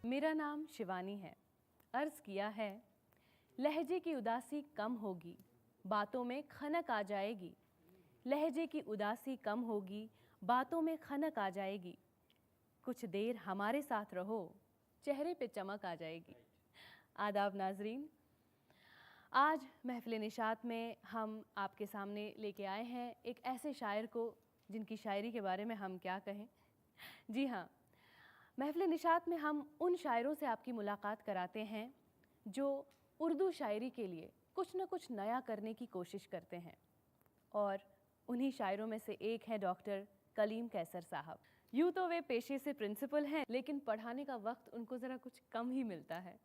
मेरा नाम शिवानी है। अर्ज़ किया है, लहजे की उदासी कम होगी, बातों में खनक आ जाएगी। लहजे की उदासी कम होगी, बातों में खनक आ जाएगी। कुछ देर हमारे साथ रहो, चेहरे पे चमक आ जाएगी। आदाब नाजरीन, आज महफिल निशात में हम आपके सामने लेके आए हैं एक ऐसे शायर को जिनकी शायरी के बारे में हम क्या कहें। जी हाँ, महफिल निशात में हम उन शायरों से आपकी मुलाकात कराते हैं जो उर्दू शायरी के लिए कुछ न कुछ नया करने की कोशिश करते हैं, और उन्हीं शायरों में से एक है डॉक्टर कलीम कैसर साहब। यूँ तो वे पेशे से प्रिंसिपल हैं, लेकिन पढ़ाने का वक्त उनको ज़रा कुछ कम ही मिलता है।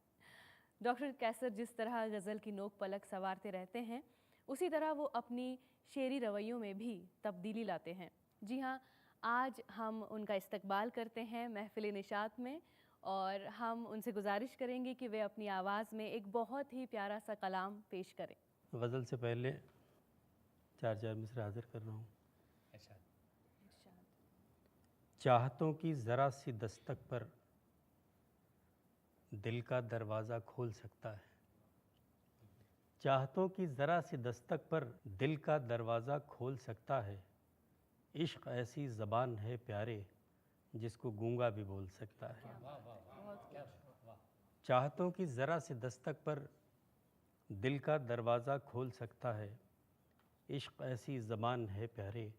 डॉक्टर कैसर जिस तरह गज़ल की नोक पलक संवारते रहते हैं, उसी तरह वो अपनी शेरी रवैयों में भी तब्दीली लाते हैं। जी हाँ, आज हम उनका इस्तकबाल करते हैं महफिल निशात में, और हम उनसे गुजारिश करेंगे कि वे अपनी आवाज़ में एक बहुत ही प्यारा सा कलाम पेश करें। गज़ल से पहले चार मिसरे हाजिर कर रहा हूँ। चाहतों की ज़रा सी दस्तक पर दिल का दरवाज़ा खोल सकता है। चाहतों की ज़रा सी दस्तक पर दिल का दरवाज़ा खोल सकता है। इश्क ऐसी ज़बान है प्यारे जिसको गूंगा भी बोल सकता है। चाहतों की ज़रा सी दस्तक पर दिल का दरवाज़ा खोल सकता है। इश्क ऐसी ज़बान है प्यारे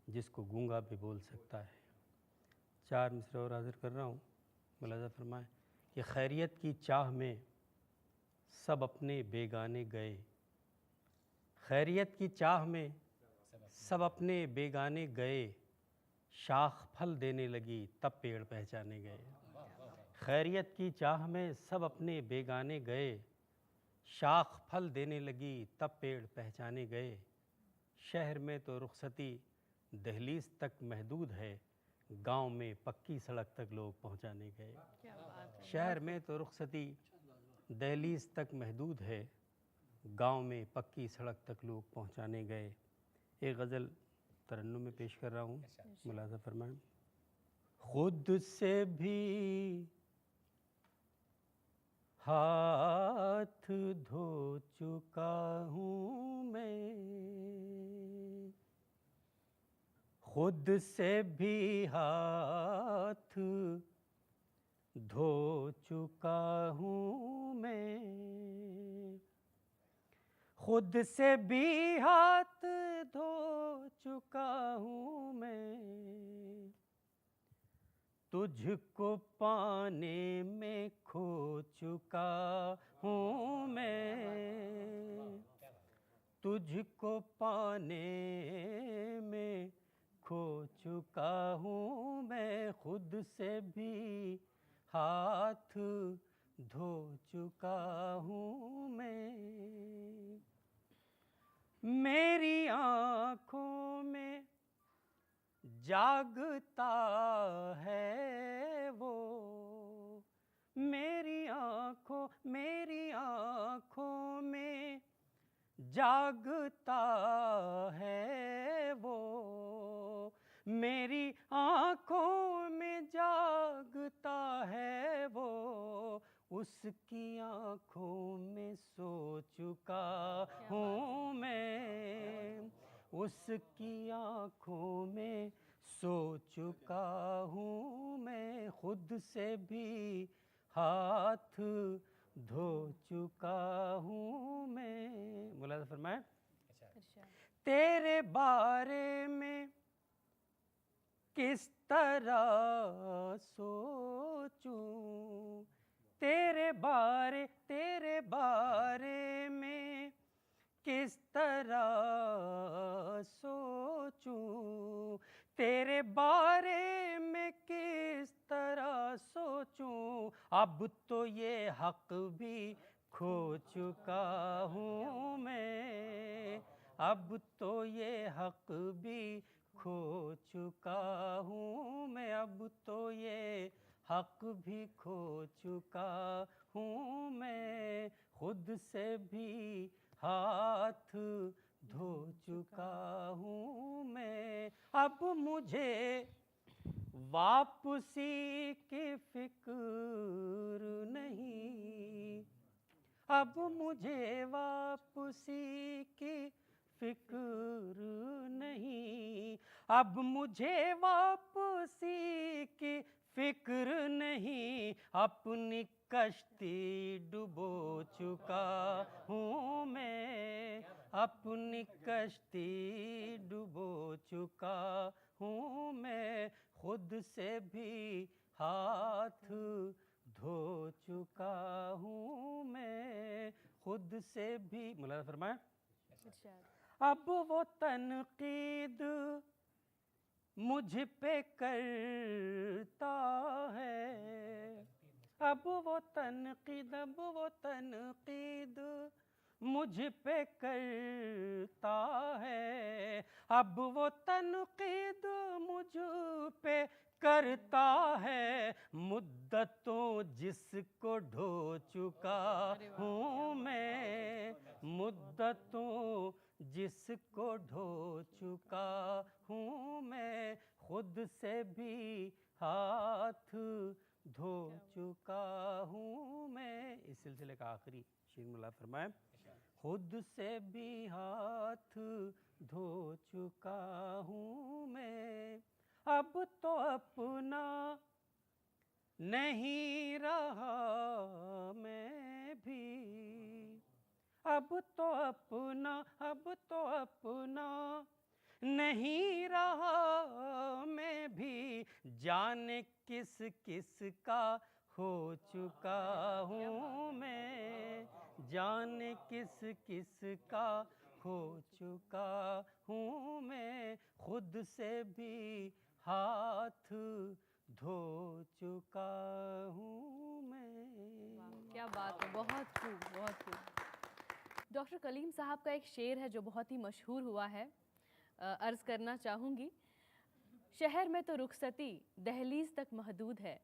जिसको गूंगा भी बोल सकता है। चार मिसरे और हाजिर कर रहा हूँ। मुलाज़ा फरमाएं कि खैरियत की चाह में सब अपने बेगाने गए। खैरियत की चाह में सब अपने बेगाने गए। शाख फल देने लगी तब पेड़ पहचाने गए। खैरियत की चाह में सब अपने बेगाने गए। शाख फल देने लगी तब पेड़ पहचाने गए। शहर में तो रुखसती दहलीज तक महदूद है, गांव में पक्की सड़क तक लोग पहुंचाने गए। शहर में तो रुखसती दहलीज तक महदूद है, गांव में पक्की सड़क तक लोग पहुंचाने गए। एक गज़ल तरन्नुम में पेश कर रहा हूँ। मुलाज़ा फरमाएं। खुद से भी हाथ धो चुका हूँ मैं, खुद से भी हाथ धो चुका हूँ मैं, खुद से भी हाथ धो चुका हूँ मैं। तुझको पाने में खो चुका हूँ मैं, तुझको पाने में खो चुका हूँ मैं। खुद से भी हाथ धो चुका हूँ मैं। मेरी आँखों में जागता है वो, मेरी आँखों में जागता है वो, मेरी आँखों में जागता है वो। उसकी आँखों में सो चुका हूँ मैं, उसकी आँखों में सो चुका हूँ मैं। खुद से भी हाथ धो चुका हूँ मैं। मुलाज़ा फरमाएं। तेरे बारे में किस तरह सोचूं, तेरे बारे में किस तरह सोचूं, तेरे बारे में किस तरह सोचूं। अब तो ये हक भी खो चुका हूँ मैं, अब तो ये हक भी खो चुका हूँ मैं। अब तो ये हक भी खो चुका हूँ मैं। खुद से भी हाथ धो चुका हूँ मैं। अब मुझे वापसी की फिक्र नहीं, अब मुझे वापसी की फिक्र नहीं, अब मुझे वापसी की फिक्र नहीं, अपनी कश्ती डुबो चुका हूँ मैं, अपनी कश्ती डुबो चुका हूँ मैं, खुद से भी हाथ धो चुका हूँ मैं, खुद से भी। मौलाना फरमाया, अब वो तनकीद मुझ पे करता है, अब वो तनकीद मुझ पे करता है, अब वो तनकीद मुझ पे करता है, मुद्दतों जिसको ढो चुका हूँ मैं, मुद्दतों जिसको ढो चुका हूँ मैं, खुद से भी हाथ धो चुका हूँ मैं। इस सिलसिले का आखिरी शेर मुल्ला फरमाए, खुद से भी हाथ धो चुका हूँ मैं, अब तो अपना नहीं रहा मैं भी, अब तो अपना नहीं रहा मैं भी, जाने किस किस का हो चुका हूँ मैं, जाने किस किस का हो चुका हूँ मैं, खुद से भी हाथ धो चुका हूँ मैं। क्या बात है, बहुत खूब, बहुत खूब। डॉक्टर कलीम साहब का एक शेर है जो बहुत ही मशहूर हुआ है, अर्ज़ करना चाहूँगी। शहर में तो रुखसती दहलीज तक महदूद है,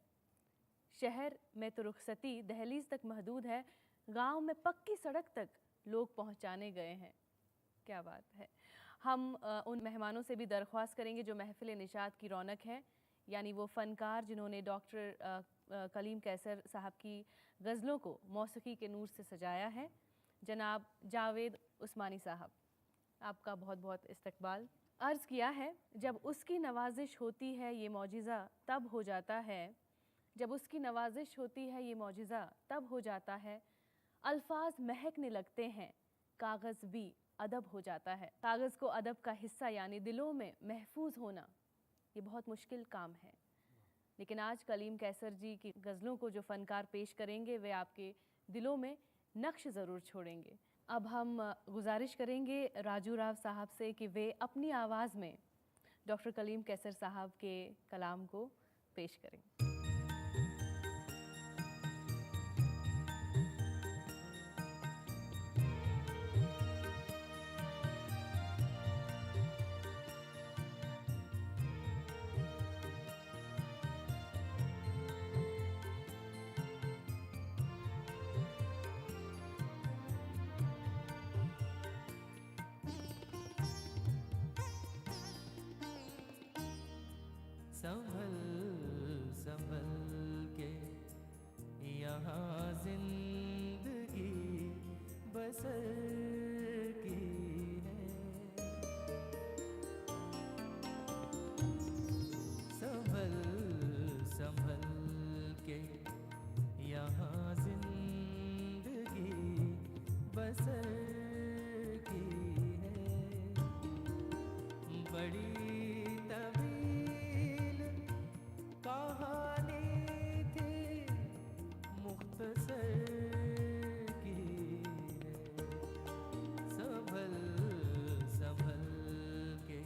शहर में तो रुखसती दहलीज तक महदूद है, गांव में पक्की सड़क तक लोग पहुंचाने गए हैं। क्या बात है। हम उन मेहमानों से भी दरख्वास्त करेंगे जो महफिल निशात की रौनक है, यानी वो फ़नकार जिन्होंने डॉक्टर कलीम कैसर साहब की गज़लों को मौसीकी के नूर से सजाया है। जनाब जावेद उस्मानी साहब, आपका बहुत बहुत इस्तकबाल। अर्ज़ किया है, जब उसकी नवाजिश होती है ये मौजिज़ा तब हो जाता है, जब उसकी नवाजिश होती है ये मौजिज़ा तब हो जाता है, अल्फाज महकने लगते हैं कागज़ भी अदब हो जाता है। कागज़ को अदब का हिस्सा यानी दिलों में महफूज होना ये बहुत मुश्किल काम है, लेकिन आज कलीम कैसर जी की गज़लों को जो फ़नकार पेश करेंगे वे आपके दिलों में नक्श ज़रूर छोड़ेंगे। अब हम गुजारिश करेंगे राजू राव साहब से कि वे अपनी आवाज़ में डॉक्टर कलीम कैसर साहब के कलाम को पेश करें। संभल संभल के यहाँ जिंदगी बसर की है, संभल संभल के यहाँ जिंदगी बसर की है, बड़ी कहानी थी मुख्तसर की है, संभल संभल के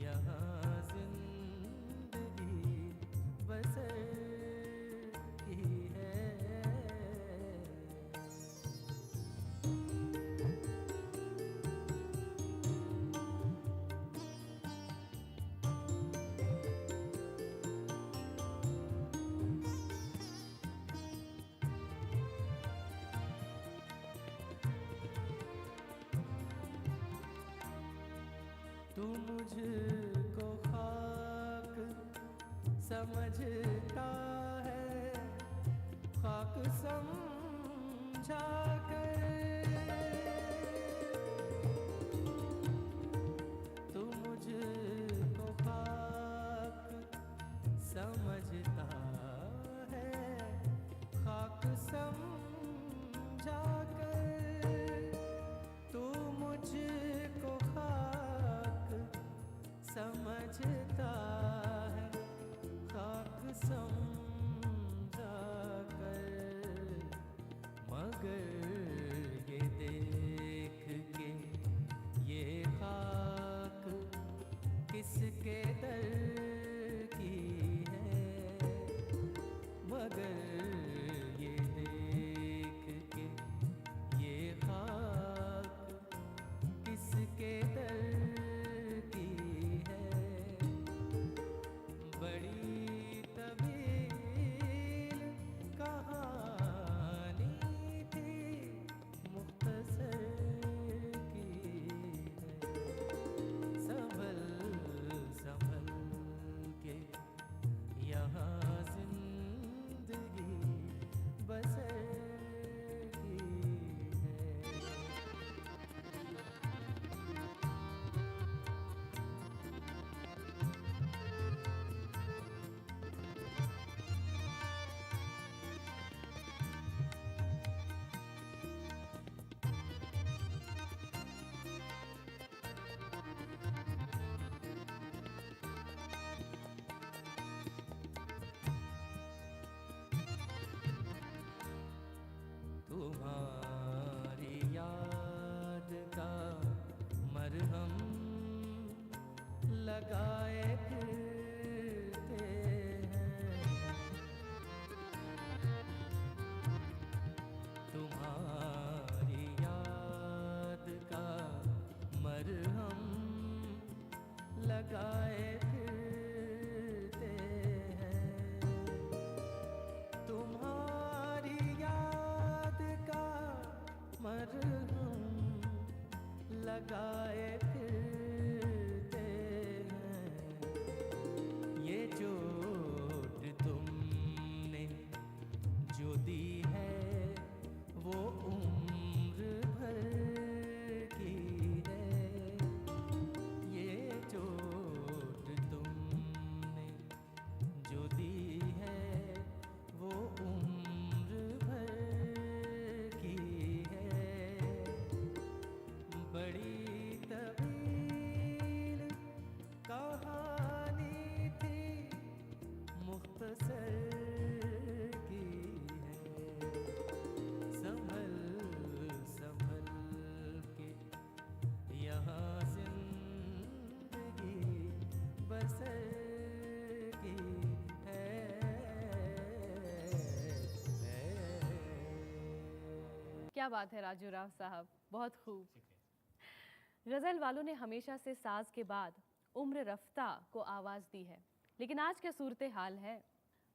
यहाँ जिंदगी बसर की है। तू मुझको खाक समझता है खाक समझा कर, तू मुझको खाक समझता है खाक समझा कर, तू मुझको खाक समझता है खाक समझा कर, मगर ये देख के ये खाक किसके दर की है, मगर ये देख के ये खाक किसके दर की है, बड़ी तवील कहानी थी मुख्तसर की है, संभल संभल के यहाँ जिंदगी बसर की है। तुम्हारी याद का मरहम लगाए फिरते हैं, तुम्हारी याद का मरहम लगाए फिरते हैं, तुम्हारी याद का मरहम लगाए फिरते हैं, ये चोट तुमने जो दी है वो उम्र भर की है, ये चोट तुमने जो दी है वो उम्र भर की है, बड़ी तवील कहानी थी मुख्तसर की है, संभल संभल के यहाँ जिंदगी बसर की है। क्या बात है राजू राव साहब, बहुत खूब। गज़ल वालों ने हमेशा से साज के बाद उम्र रफ्ता को आवाज़ दी है, लेकिन आज क्या सूरत हाल है।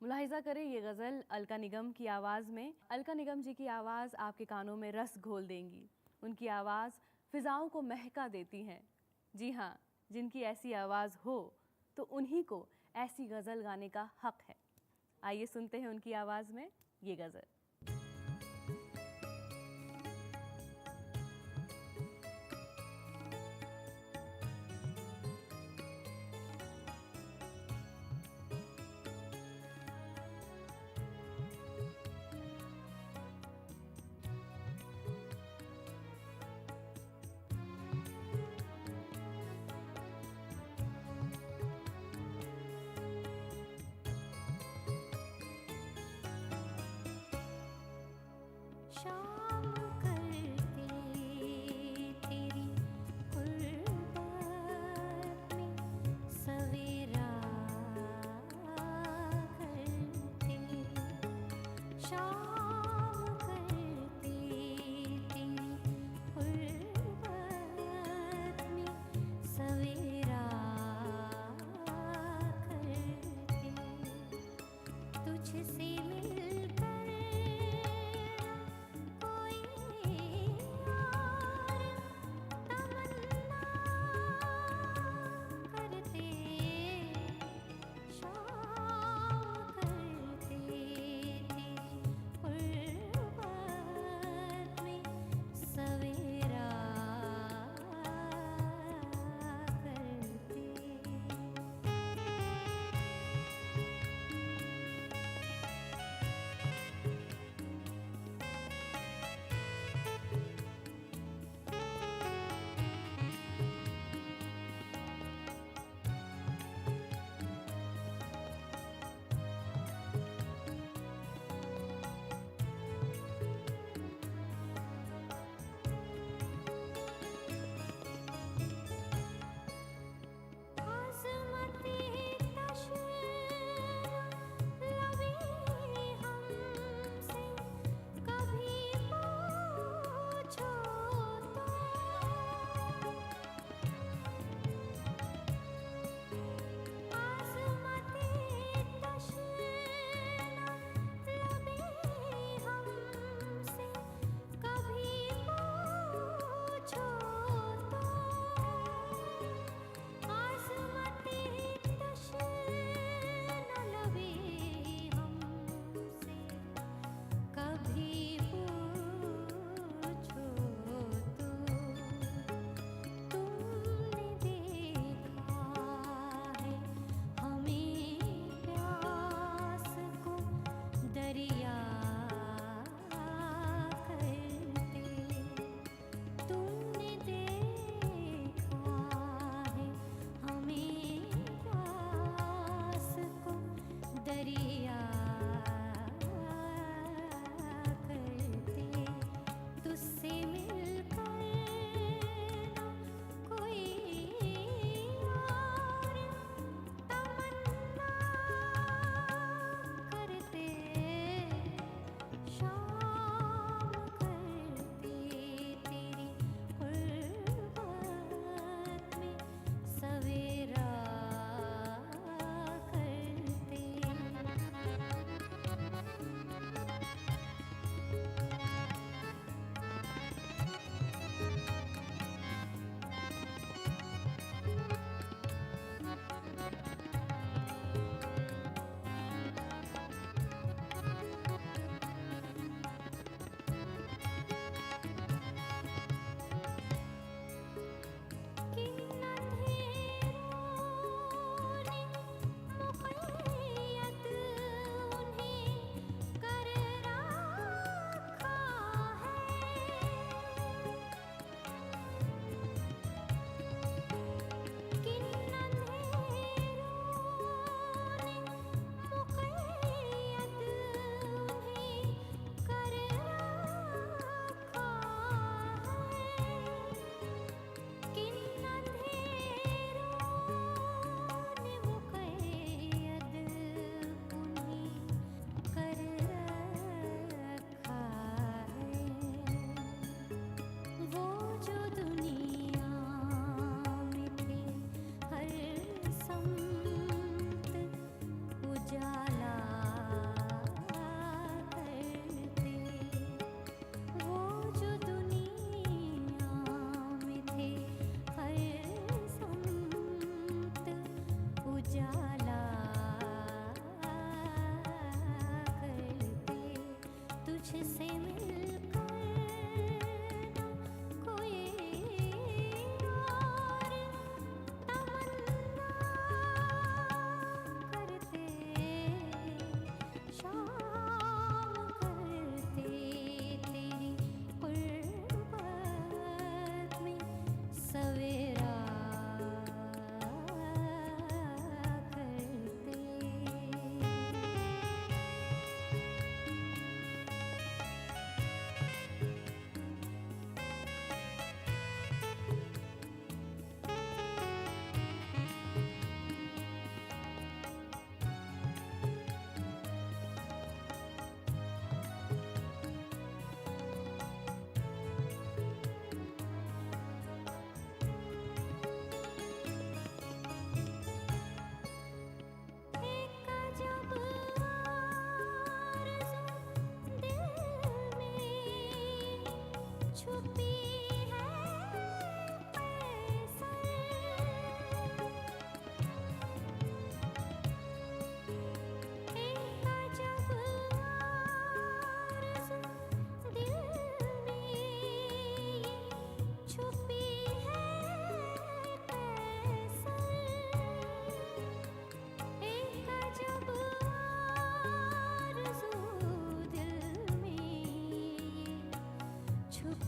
मुलाहिज़ा करें ये गज़ल अलका निगम की आवाज़ में। अलका निगम जी की आवाज़ आपके कानों में रस घोल देंगी, उनकी आवाज़ फ़िज़ाओं को महका देती हैं। जी हाँ, जिनकी ऐसी आवाज़ हो तो उन्हीं को ऐसी गज़ल गाने का हक़ है। आइए सुनते हैं उनकी आवाज़ में ये गज़ल।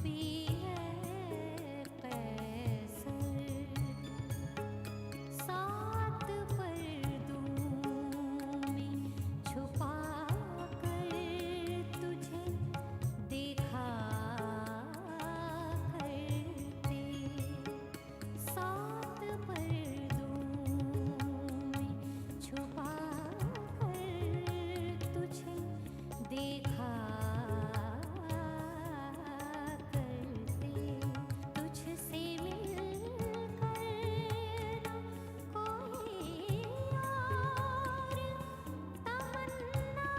भी है कैसर, सात पर्दों में छुपा कर तुझे देखा करते, सात पर्दों में छुपा कर तुझे देखा करते, तुझसे मिलकर ना कोई और तमन्ना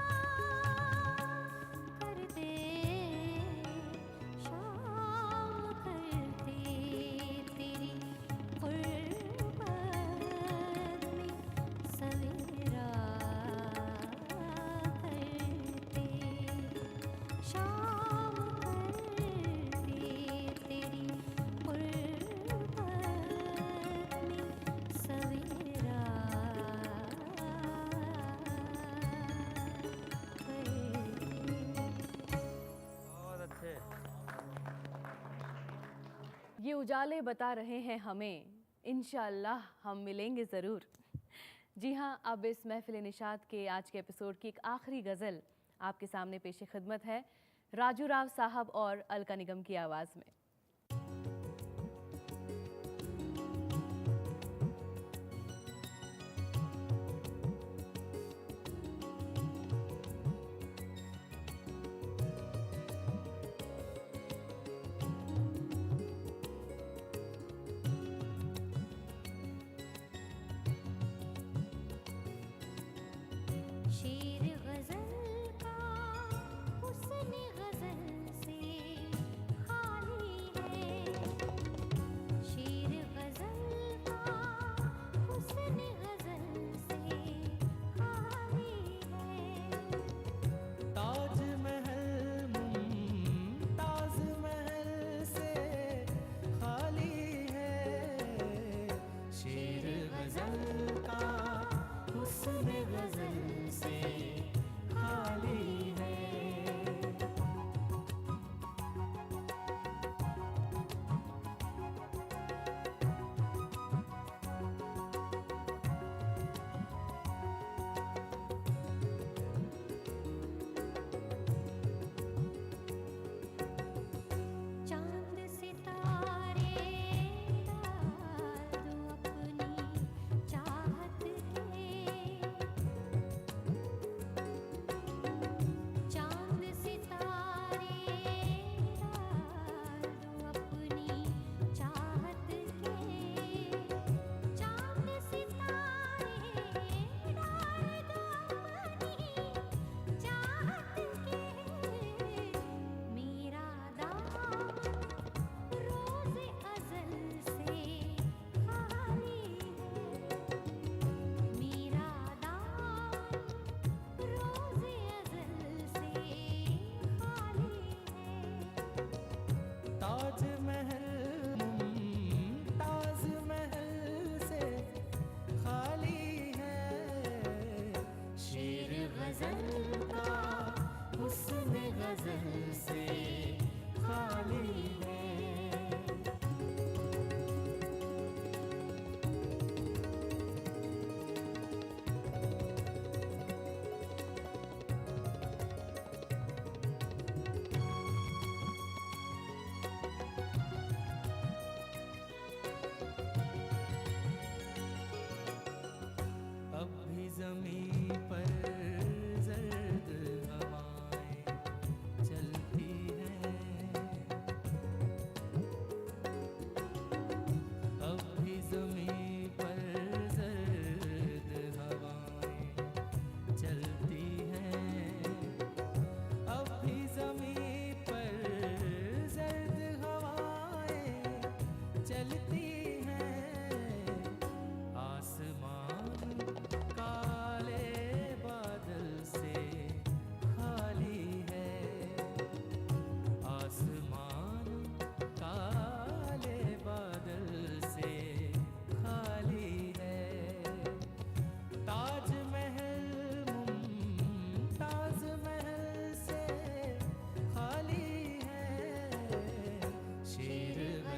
करते, शाम करते तेरी गुर्बत में सवेरा करते, शाम करते तेरी गुर्बत में सवेरा करते। बहुत अच्छे। ये उजाले बता रहे हैं हमें इंशाअल्लाह हम मिलेंगे ज़रूर। जी हाँ, अब इस महफिल निशात के आज के एपिसोड की एक आखिरी गज़ल आपके सामने पेश खिदमत है, राजू राव साहब और अलका निगम की आवाज़ में। शेर गज़ल का हुस्न गज़ल से खाली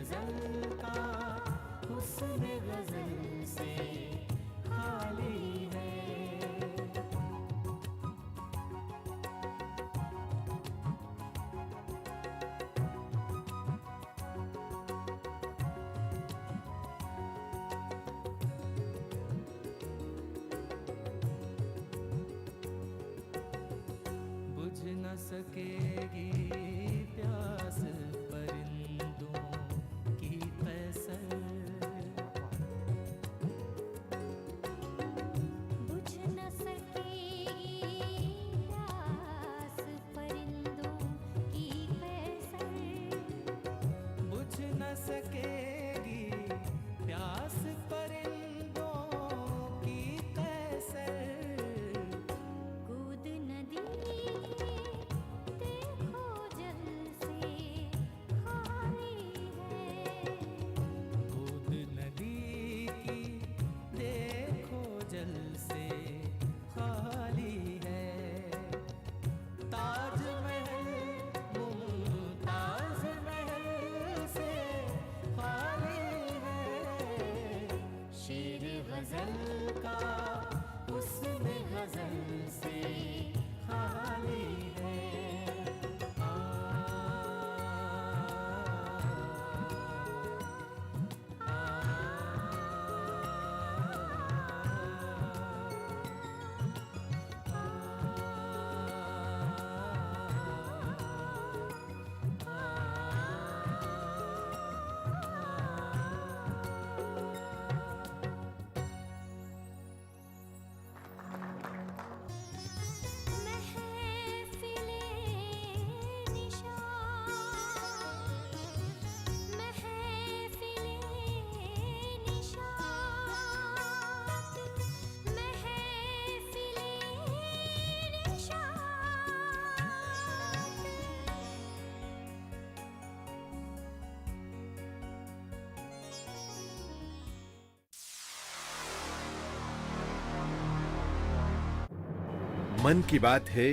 गजल का हुस्न गजल से खाली है। बुझ न सकेगी प्यास परिंदों की कैसर, बुझ न सकेगी प्यास परिंदों की कैसर, बुझ न सकेगी प्यास परिंदों की कैसर। कूद नदी देखो जल से खाली है, कूद नदी की देखो जल से खाली है। ताजमहल मुमताज महल से खाली है। शेर गजल का हुस्न गजल से खाली है। मन की बात है